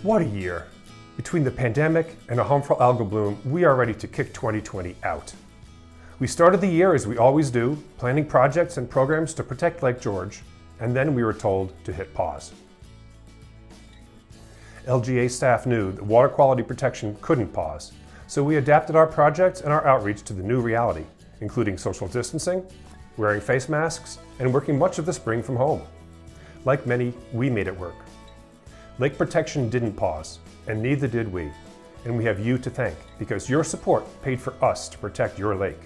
What a year! Between the pandemic and a harmful algal bloom, we are ready to kick 2020 out. We started the year as we always do, planning projects and programs to protect Lake George, and then we were told to hit pause. LGA staff knew that water quality protection couldn't pause, so we adapted our projects and our outreach to the new reality, including social distancing, wearing face masks, and working much of the spring from home. Like many, we made it work. Lake protection didn't pause, and neither did we. And we have you to thank, because your support paid for us to protect your lake.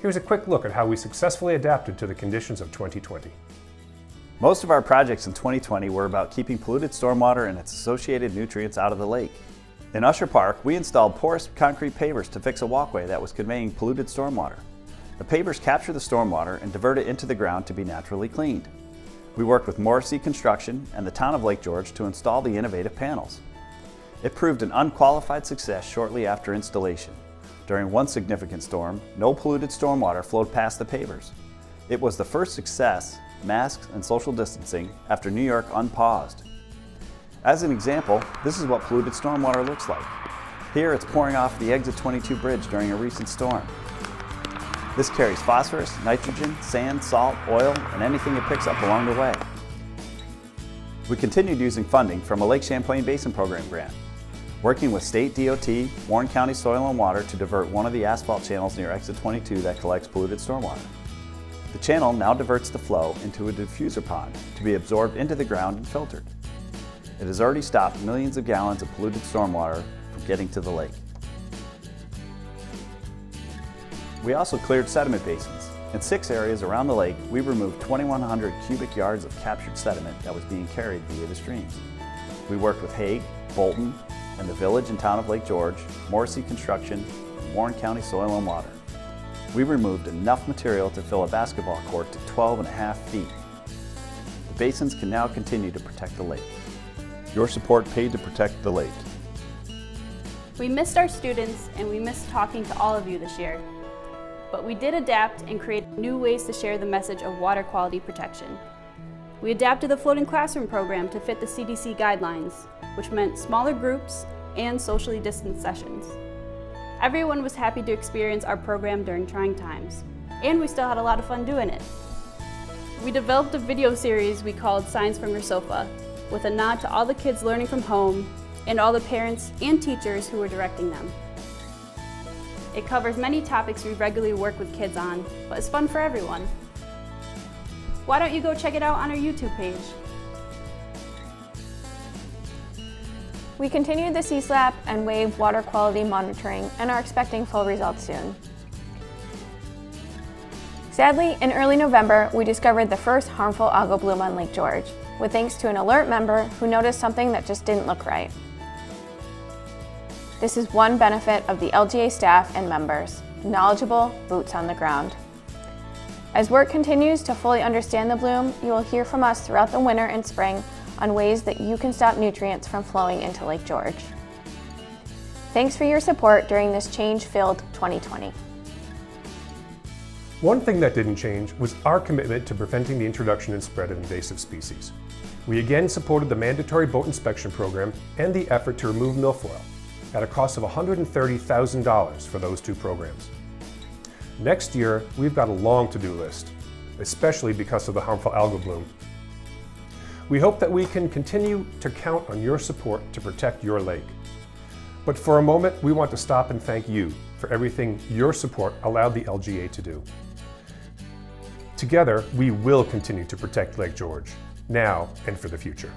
Here's a quick look at how we successfully adapted to the conditions of 2020. Most of our projects in 2020 were about keeping polluted stormwater and its associated nutrients out of the lake. In Usher Park, we installed porous concrete pavers to fix a walkway that was conveying polluted stormwater. The pavers capture the stormwater and divert it into the ground to be naturally cleaned. We worked with Morrissey Construction and the town of Lake George to install the innovative panels. It proved an unqualified success shortly after installation. During one significant storm, no polluted stormwater flowed past the pavers. It was the first success, masks and social distancing, after New York unpaused. As an example, this is what polluted stormwater looks like. Here it's pouring off the Exit 22 bridge during a recent storm. This carries phosphorus, nitrogen, sand, salt, oil, and anything it picks up along the way. We continued using funding from a Lake Champlain Basin Program grant, working with State DOT, Warren County Soil and Water to divert one of the asphalt channels near Exit 22 that collects polluted stormwater. The channel now diverts the flow into a diffuser pond to be absorbed into the ground and filtered. It has already stopped millions of gallons of polluted stormwater from getting to the lake. We also cleared sediment basins. In 6 areas around the lake, we removed 2,100 cubic yards of captured sediment that was being carried via the streams. We worked with Hague, Bolton, and the village and town of Lake George, Morrissey Construction, and Warren County Soil and Water. We removed enough material to fill a basketball court to 12.5 feet. The basins can now continue to protect the lake. Your support paid to protect the lake. We missed our students and we missed talking to all of you this year. But we did adapt and create new ways to share the message of water quality protection. We adapted the floating classroom program to fit the CDC guidelines, which meant smaller groups and socially distanced sessions. Everyone was happy to experience our program during trying times, and we still had a lot of fun doing it. We developed a video series we called Signs from Your Sofa, with a nod to all the kids learning from home and all the parents and teachers who were directing them. It covers many topics we regularly work with kids on, but it's fun for everyone. Why don't you go check it out on our YouTube page? We continued the CSLAP and WAVE water quality monitoring and are expecting full results soon. Sadly, in early November, we discovered the first harmful algal bloom on Lake George, with thanks to an alert member who noticed something that just didn't look right. This is one benefit of the LGA staff and members, knowledgeable boots on the ground. As work continues to fully understand the bloom, you will hear from us throughout the winter and spring on ways that you can stop nutrients from flowing into Lake George. Thanks for your support during this change-filled 2020. One thing that didn't change was our commitment to preventing the introduction and spread of invasive species. We again supported the mandatory boat inspection program and the effort to remove milfoil, at a cost of $130,000 for those 2 programs. Next year, we've got a long to-do list, especially because of the harmful algal bloom. We hope that we can continue to count on your support to protect your lake. But for a moment, we want to stop and thank you for everything your support allowed the LGA to do. Together, we will continue to protect Lake George, now and for the future.